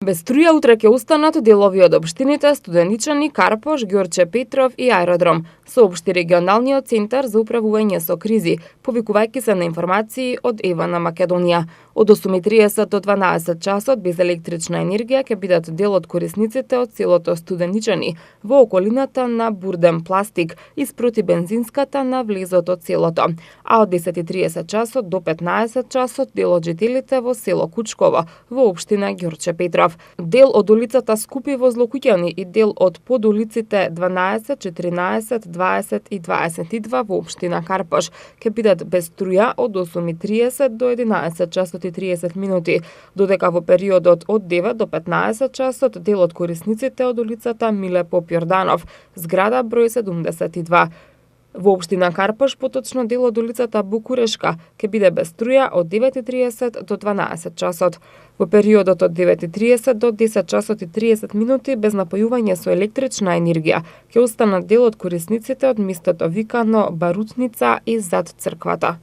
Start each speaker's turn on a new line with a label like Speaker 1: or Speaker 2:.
Speaker 1: Без струја утре ќе останат делови од општините Студеничани, Карпош, Ѓорче Петров и Аеродром, соопшти регионалниот центар за управување со кризи, повикувајќи се на информации од ЕВА на Македонија. Од 8:30 до 12 часот без електрична енергија ќе бидат дел од корисниците од селото Студеничани во околината на Бурден Пластик испроти бензинската на влезот од селото, а од 10:30 часот до 15 часот дел од жителите во село Кучково во општина Ѓорче Петров. Дел од улицата Скупи во Злокуќани и дел од подулиците 12, 14, 20 и 22 во општина Карпош ќе бидат без струја од 8:30 до 11 часот и 30 минути, додека во периодот од 9 до 15 часот дел од корисниците од улицата Миле Поп Јорданов, зграда број 72. Во општина Карпош, поточно дел од улицата Букурешка, ќе биде без струја од 9:30 до 12 часот. Во периодот од 9:30 до 10 часот и 30 минути без напојување со електрична енергија ќе останат дел од корисниците од местото викано Барутница и зад црквата.